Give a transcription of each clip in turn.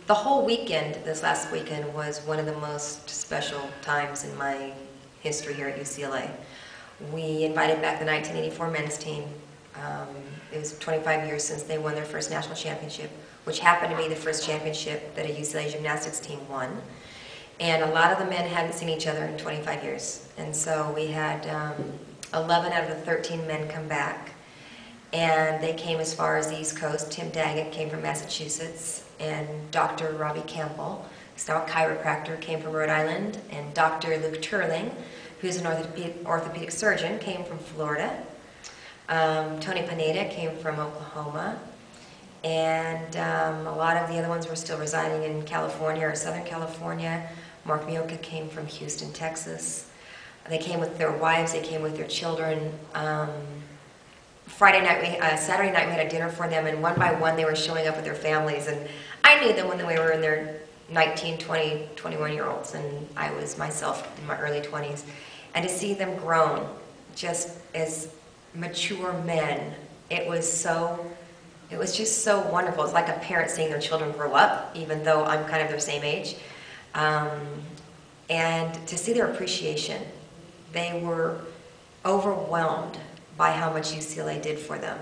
The whole weekend, this last weekend, was one of the most special times in my history here at UCLA. We invited back the 1984 men's team. It was 25 years since they won their first national championship, which happened to be the first championship that a UCLA Gymnastics team won. And a lot of the men hadn't seen each other in 25 years. And so we had 11 out of the 13 men come back. And they came as far as the East Coast. Tim Daggett came from Massachusetts, and Dr. Robbie Campbell, who's now a chiropractor, came from Rhode Island, and Dr. Luke Turling, who's an orthopedic surgeon, came from Florida. Tony Pineda came from Oklahoma, and a lot of the other ones were still residing in California or Southern California. Mark Mioka came from Houston, Texas. They came with their wives, they came with their children. Saturday night we had a dinner for them, and one by one they were showing up with their families, and I knew them when they were in their 19, 20, 21-year-olds, and I was myself in my early 20s. And to see them grown just as mature men, it was just so wonderful. It's like a parent seeing their children grow up, even though I'm kind of their same age. And to see their appreciation, they were overwhelmed by how much UCLA did for them,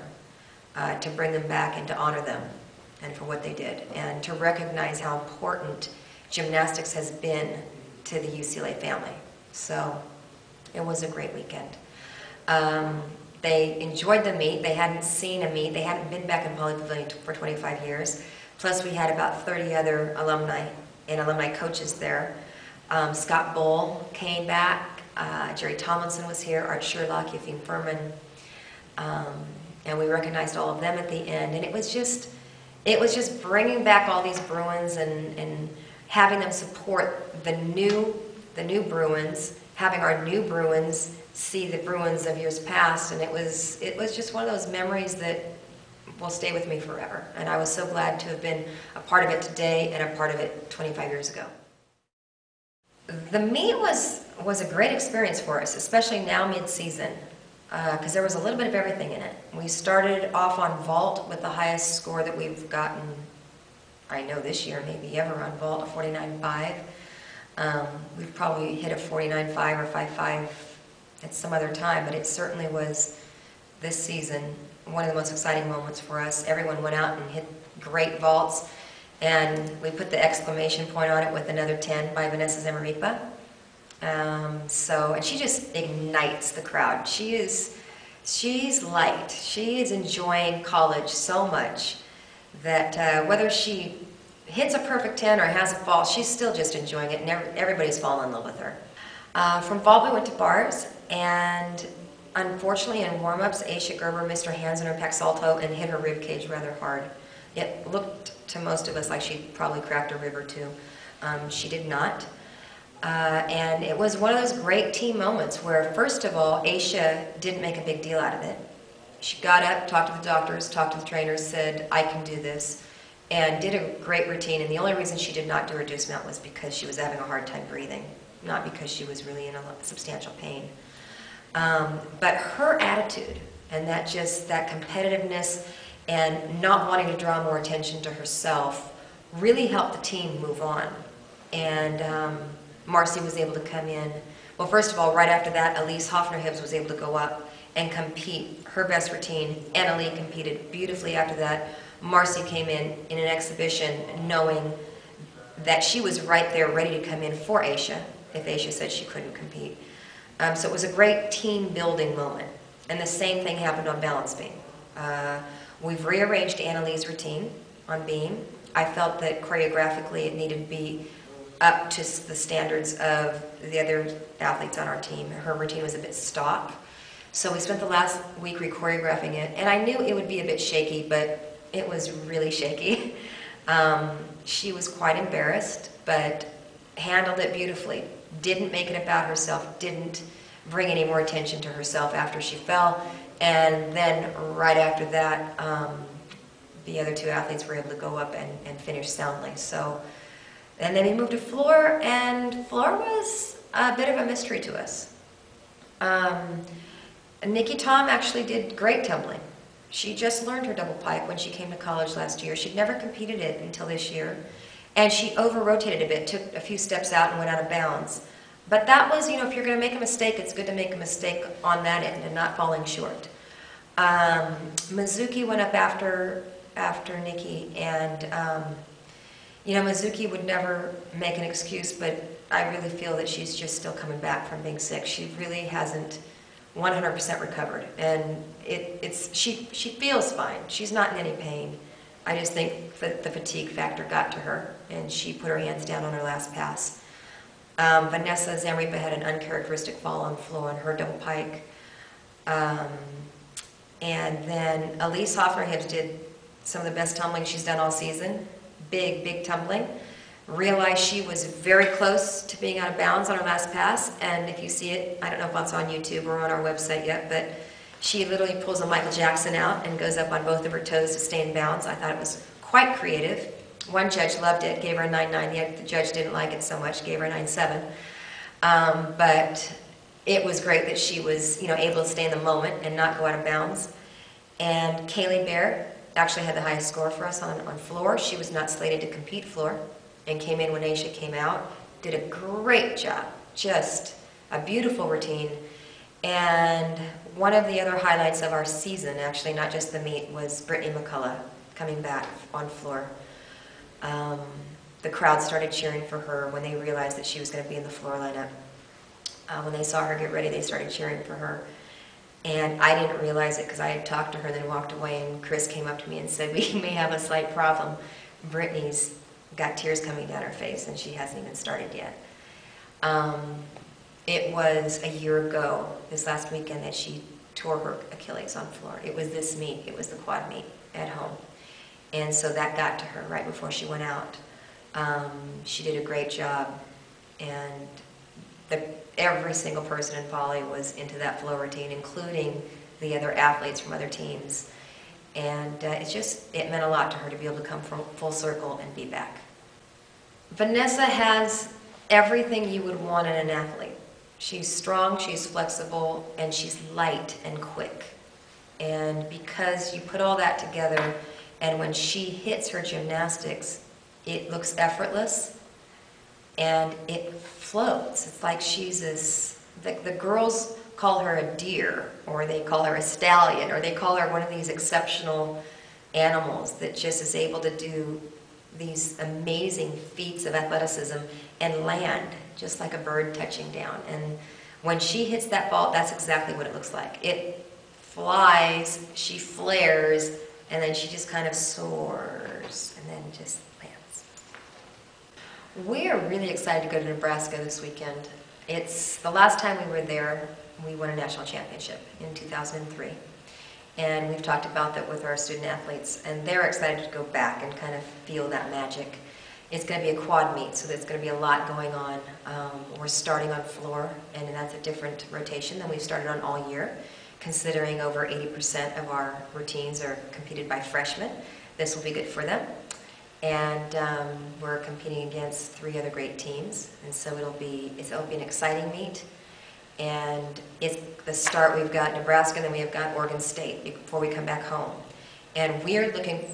to bring them back and to honor them and for what they did, and to recognize how important gymnastics has been to the UCLA family. So it was a great weekend. They enjoyed the meet. They hadn't seen a meet. They hadn't been back in Pauley Pavilion for 25 years. Plus we had about 30 other alumni and alumni coaches there. Scott Bowl came back. Jerry Tomlinson was here, Art Sherlock, Yefim Furman, and we recognized all of them at the end. And it was just bringing back all these Bruins and having them support the new Bruins, having our new Bruins see the Bruins of years past, and it was just one of those memories that will stay with me forever. And I was so glad to have been a part of it today and a part of it 25 years ago. The meet was a great experience for us, especially now mid-season, because there was a little bit of everything in it. We started off on vault with the highest score that we've gotten, I know this year, maybe ever on vault, a 49.5. We've probably hit a 49.5 or 5.5 at some other time, but it certainly was this season one of the most exciting moments for us. Everyone went out and hit great vaults, and we put the exclamation point on it with another 10 by Vanessa Zamaripa. And she just ignites the crowd. She's light. She is enjoying college so much that whether she hits a perfect 10 or has a fall, she's still just enjoying it, and everybody's fallen in love with her. From vault we went to bars, and unfortunately in warm-ups, Aisha Gerber missed her hands on her pec salto and hit her rib cage rather hard. It looked to most of us like she probably cracked a rib or two. She did not. And it was one of those great team moments where, first of all, Aisha didn't make a big deal out of it. She got up, talked to the doctors, talked to the trainers, said, "I can do this," and did a great routine. And the only reason she did not do her deuce mount was because she was having a hard time breathing, not because she was really in a substantial pain. But her attitude and that competitiveness and not wanting to draw more attention to herself really helped the team move on. And Marcy was able to come in. Well, first of all, right after that, Elise Hoffner-Hibbs was able to go up and compete her best routine, and Ali competed beautifully after that. Marcy came in an exhibition knowing that she was right there ready to come in for Aisha if Aisha said she couldn't compete. So it was a great team building moment. And the same thing happened on balance beam. We've rearranged Annalee's routine on beam. I felt that choreographically it needed to be up to the standards of the other athletes on our team. Her routine was a bit stock. So we spent the last week re-choreographing it, and I knew it would be a bit shaky, but it was really shaky. She was quite embarrassed, but handled it beautifully. Didn't make it about herself, didn't bring any more attention to herself after she fell, and then right after that, the other two athletes were able to go up and finish soundly. So, and then we moved to floor, and floor was a bit of a mystery to us. Nikki Tom actually did great tumbling. She just learned her double pike when she came to college last year. She'd never competed it until this year, and she over-rotated a bit, took a few steps out and went out of bounds. But that was, you know, if you're going to make a mistake, it's good to make a mistake on that end and not falling short. Mizuki went up after Nikki, and you know, Mizuki would never make an excuse, but I really feel that she's just still coming back from being sick. She really hasn't 100% recovered, and she feels fine. She's not in any pain. I just think that the fatigue factor got to her, and she put her hands down on her last pass. Vanessa Zamripa had an uncharacteristic fall on the floor on her double pike. And then Elise Hoffner-Hibbs did some of the best tumbling she's done all season. Big, big tumbling. Realized she was very close to being out of bounds on her last pass, and if you see it, I don't know if it's on YouTube or on our website yet, but she literally pulls a Michael Jackson out and goes up on both of her toes to stay in bounds. I thought it was quite creative. One judge loved it, gave her a 9.9. The judge didn't like it so much, gave her a 9.7. But it was great that she was, you know, able to stay in the moment and not go out of bounds. And Kaylee Bear actually had the highest score for us on floor. She was not slated to compete floor and came in when Aisha came out. Did a great job, just a beautiful routine. And one of the other highlights of our season, actually, not just the meet, was Brittany McCullough coming back on floor. The crowd started cheering for her when they realized that she was going to be in the floor lineup. When they saw her get ready, they started cheering for her. And I didn't realize it because I had talked to her and then walked away, and Chris came up to me and said, "We may have a slight problem. Brittany's got tears coming down her face and she hasn't even started yet." It was a year ago, this last weekend, that she tore her Achilles on floor. It was this meet, it was the quad meet at home. And so that got to her right before she went out. She did a great job, and every single person in Poly was into that flow routine, including the other athletes from other teams. And it meant a lot to her to be able to come from full circle and be back. Vanessa has everything you would want in an athlete. She's strong, she's flexible, and she's light and quick. And because you put all that together, and when she hits her gymnastics, it looks effortless and it floats. It's like she's this, the girls call her a deer, or they call her a stallion, or they call her one of these exceptional animals that just is able to do these amazing feats of athleticism and land just like a bird touching down. And when she hits that ball, that's exactly what it looks like. It flies, she flares, and then she just kind of soars and then just lands. We are really excited to go to Nebraska this weekend. It's the last time we were there, we won a national championship in 2003. And we've talked about that with our student athletes, and they're excited to go back and kind of feel that magic. It's going to be a quad meet, so there's going to be a lot going on. We're starting on floor, and that's a different rotation than we've started on all year, considering over 80% of our routines are competed by freshmen. This will be good for them. And we're competing against 3 other great teams, and so it'll be an exciting meet. And it's the start. We've got Nebraska, and then we've got Oregon State before we come back home. And we're looking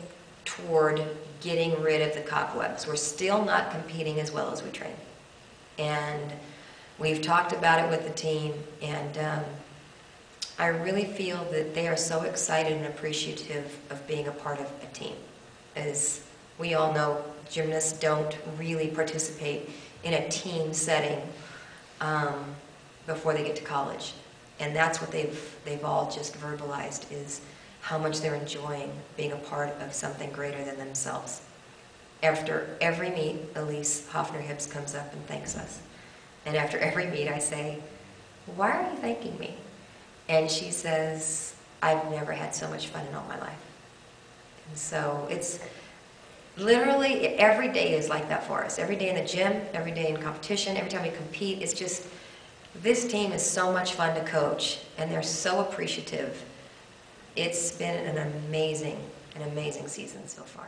toward getting rid of the cobwebs. We're still not competing as well as we train. And we've talked about it with the team, and I really feel that they are so excited and appreciative of being a part of a team. As we all know, gymnasts don't really participate in a team setting before they get to college. And that's what they've all just verbalized, is how much they're enjoying being a part of something greater than themselves. After every meet, Elise Hoffner-Hibbs comes up and thanks us. And after every meet, I say, "Why are you thanking me?" And she says, "I've never had so much fun in all my life." And so it's literally, every day is like that for us. Every day in the gym, every day in competition, every time we compete, it's just, this team is so much fun to coach, and they're so appreciative. It's been an amazing season so far.